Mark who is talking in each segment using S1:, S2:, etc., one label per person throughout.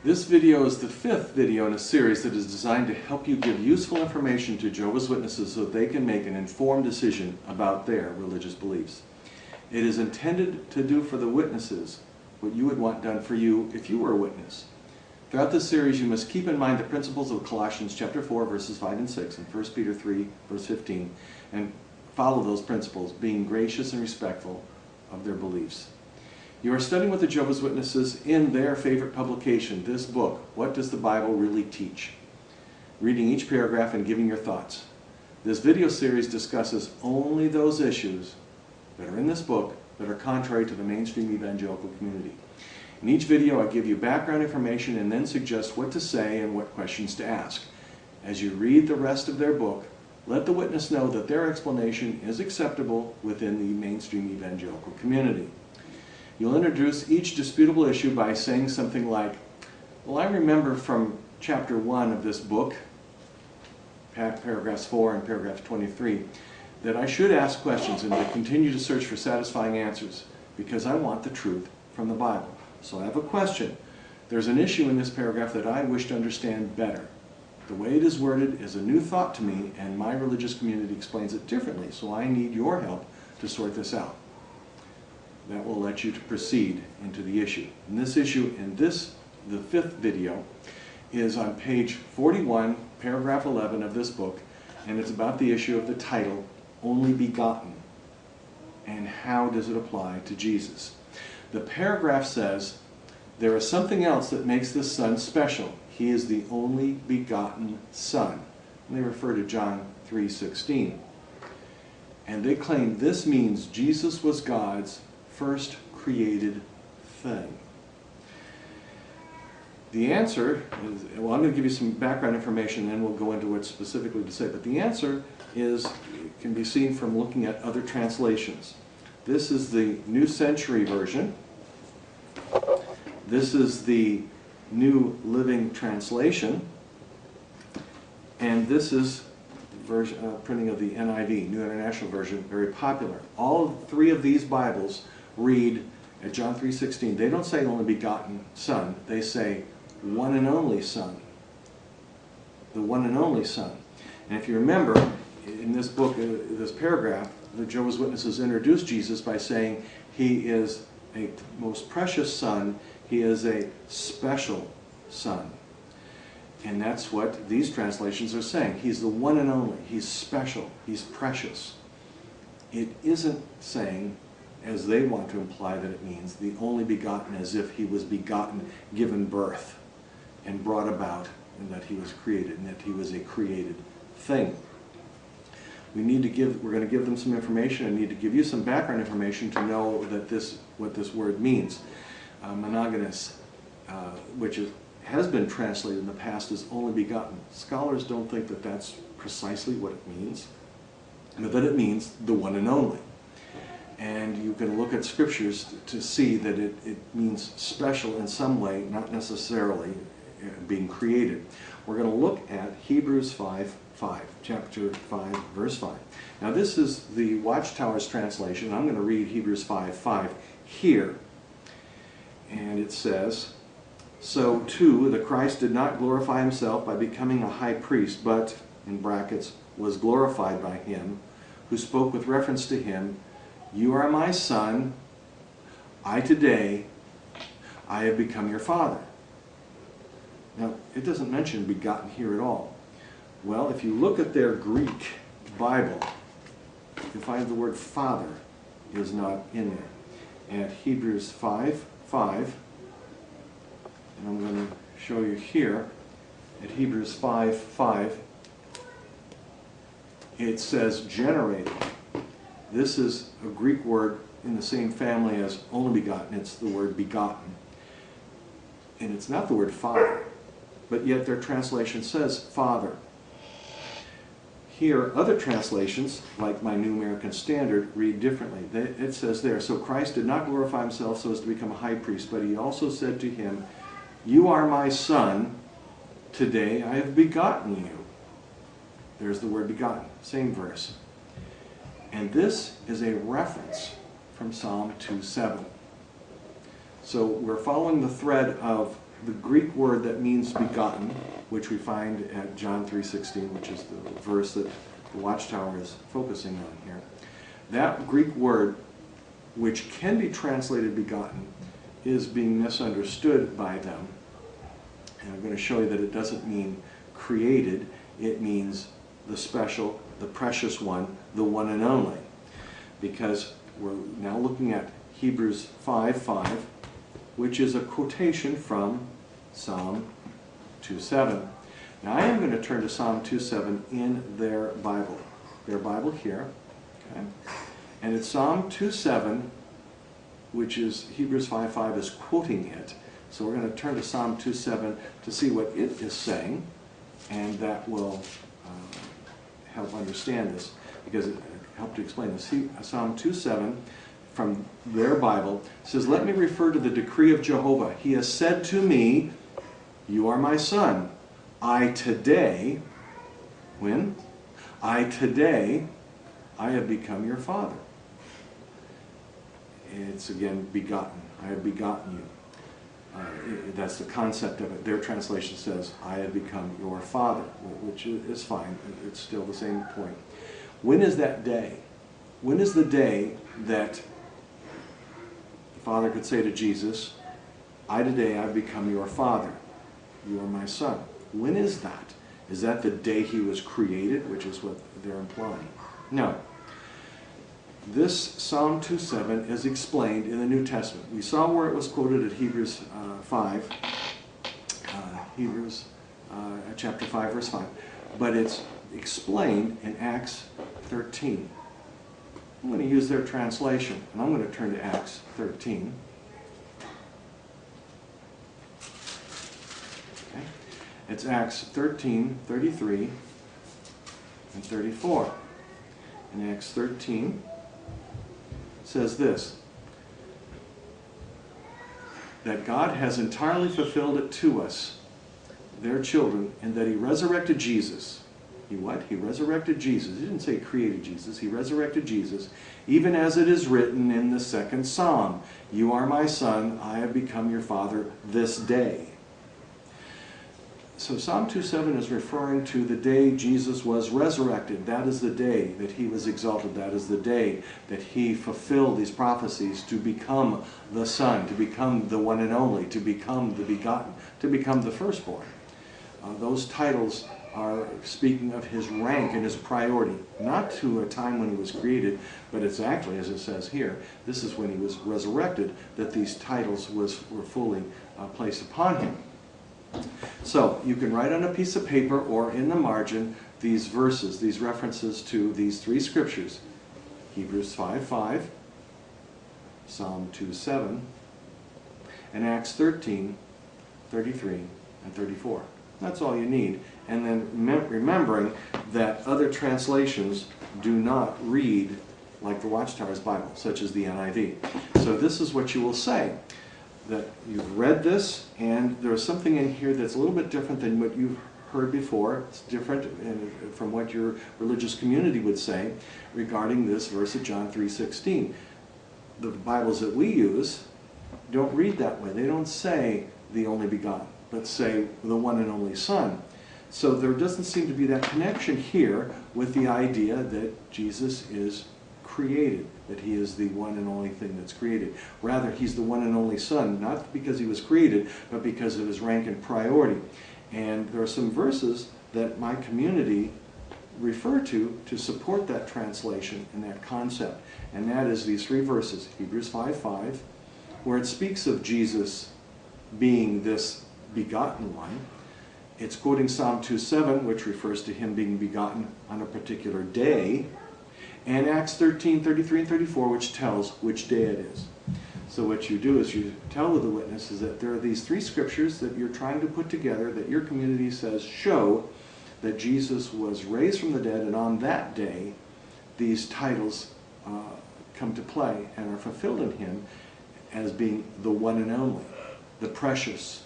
S1: This video is the 5th video in a series that is designed to help you give useful information to Jehovah's Witnesses so they can make an informed decision about their religious beliefs. It is intended to do for the witnesses what you would want done for you if you were a witness. Throughout this series, you must keep in mind the principles of Colossians chapter 4, verses 5 and 6, and 1 Peter 3, verse 15, and follow those principles, being gracious and respectful of their beliefs. You are studying with the Jehovah's Witnesses in their favorite publication, this book, What Does the Bible Really Teach? Reading each paragraph and giving your thoughts. This video series discusses only those issues that are in this book that are contrary to the mainstream evangelical community. In each video, I give you background information and then suggest what to say and what questions to ask. As you read the rest of their book, let the witness know that their explanation is acceptable within the mainstream evangelical community. You'll introduce each disputable issue by saying something like, well, I remember from chapter 1 of this book, paragraphs 4 and paragraph 23, that I should ask questions and to continue to search for satisfying answers because I want the truth from the Bible. So I have a question. There's an issue in this paragraph that I wish to understand better. The way it is worded is a new thought to me, and my religious community explains it differently, so I need your help to sort this out. That will let you to proceed into the issue. And this issue in the 5th video is on page 41, paragraph 11 of this book, and it's about the issue of the title, Only Begotten, and how does it apply to Jesus. The paragraph says, there is something else that makes this Son special. He is the only begotten Son. And they refer to John 3:16. And they claim this means Jesus was God's first created thing. The answer is, well, I'm going to give you some background information and then we'll go into what specifically to say, but the answer can be seen from looking at other translations. This is the New Century Version. This is the New Living Translation. And this is printing of the NIV, New International Version, very popular. All three of these Bibles read at John 3:16. They don't say only begotten Son. They say one and only Son. The one and only Son. And if you remember, in this book, this paragraph, the Jehovah's Witnesses introduced Jesus by saying he is a most precious Son. He is a special Son. And that's what these translations are saying. He's the one and only. He's special. He's precious. It isn't saying, as they want to imply that it means, the only begotten, as if he was begotten, given birth, and brought about, and that he was created, and that he was a created thing. We're going to give them some information. I need to give you some background information to know that what this word means. Monogamous, which has been translated in the past as only begotten. Scholars don't think that that's precisely what it means, but that it means the one and only. And you can look at scriptures to see that it means special in some way, not necessarily being created. We're going to look at Hebrews 5:5, chapter 5, verse 5. Now this is the WatchTower's translation. I'm going to read Hebrews 5:5 here. And it says, so too the Christ did not glorify himself by becoming a high priest, but, in brackets, was glorified by him, who spoke with reference to him, you are my Son, I today, I have become your Father. Now, it doesn't mention begotten here at all. Well, if you look at their Greek Bible, you'll find the word Father is not in there. At Hebrews 5:5, and I'm going to show you here, at Hebrews 5:5, it says generated. This is a Greek word in the same family as only begotten. It's the word begotten. And it's not the word Father, but yet their translation says Father. Here, other translations, like my New American Standard, read differently. It says there, so Christ did not glorify himself so as to become a high priest, but he also said to him, you are my Son, today I have begotten you. There's the word begotten, same verse. And this is a reference from Psalm 2:7. So we're following the thread of the Greek word that means begotten, which we find at John 3:16, which is the verse that the Watchtower is focusing on here. That Greek word, which can be translated begotten, is being misunderstood by them. And I'm going to show you that it doesn't mean created. It means the special, the precious one, the one and only. Because we're now looking at Hebrews 5:5, which is a quotation from Psalm 2:7. Now I am going to turn to Psalm 2:7 in their Bible here, okay? And it's Psalm 2:7, which is Hebrews 5:5 is quoting it. So we're going to turn to Psalm 2:7 to see what it is saying, and that will help understand this, because it helped to explain this. Psalm 2:7 from their Bible says, "Let me refer to the decree of Jehovah. He has said to me, you are my son. I today," when? "I today, I have become your father." It's again begotten. I have begotten you. That's the concept of it. Their translation says, "I have become your father," which is fine. It's still the same point. When is that day? When is the day that the Father could say to Jesus, "I today, I've become your father. You are my son"? When is that? Is that the day he was created, which is what they're implying? No. This Psalm 2:7 is explained in the New Testament. We saw where it was quoted at Hebrews 5, chapter 5, verse 5. But it's explained in Acts 13. I'm going to use their translation, and I'm going to turn to Acts 13. Okay. It's Acts 13, 33, and 34. In Acts 13, says this, that God has entirely fulfilled it to us, their children, and that he resurrected Jesus. He what? He resurrected Jesus. He didn't say created Jesus. He resurrected Jesus, even as it is written in the second Psalm, "You are my son, I have become your father this day." So Psalm 2:7 is referring to the day Jesus was resurrected. That is the day that he was exalted. That is the day that he fulfilled these prophecies to become the Son, to become the one and only, to become the begotten, to become the firstborn. Those titles are speaking of his rank and his priority, not to a time when he was created, but it's actually, as it says here, this is when he was resurrected, that these titles were fully placed upon him. So you can write on a piece of paper or in the margin these verses, these references to these three scriptures: Hebrews 5:5, Psalm 2:7, and Acts 13, 33, and 34. That's all you need. And then remembering that other translations do not read like the Watchtower's Bible, such as the NIV. So this is what you will say, that you've read this, and there's something in here that's a little bit different than what you've heard before. It's different from what your religious community would say regarding this verse of John 3:16. The Bibles that we use don't read that way. They don't say the only begotten, but say the one and only Son. So there doesn't seem to be that connection here with the idea that Jesus is created, that he is the one and only thing that's created. Rather, he's the one and only Son, not because he was created, but because of his rank and priority. And there are some verses that my community refer to support that translation and that concept. And that is these three verses, Hebrews 5:5, where it speaks of Jesus being this begotten one. It's quoting Psalm 2:7, which refers to him being begotten on a particular day. And Acts 13, 33, and 34, which tells which day it is. So what you do is you tell the witnesses that there are these three scriptures that you're trying to put together, that your community says show that Jesus was raised from the dead, and on that day these titles come to play and are fulfilled in him as being the one and only, the precious.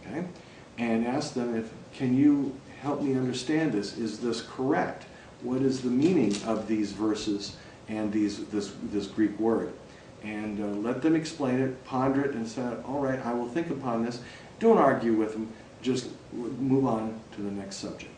S1: Okay? And ask them, can you help me understand this? Is this correct? What is the meaning of these verses and this Greek word? and let them explain it, ponder it, and say, all right, I will think upon this. Don't argue with them, just move on to the next subject.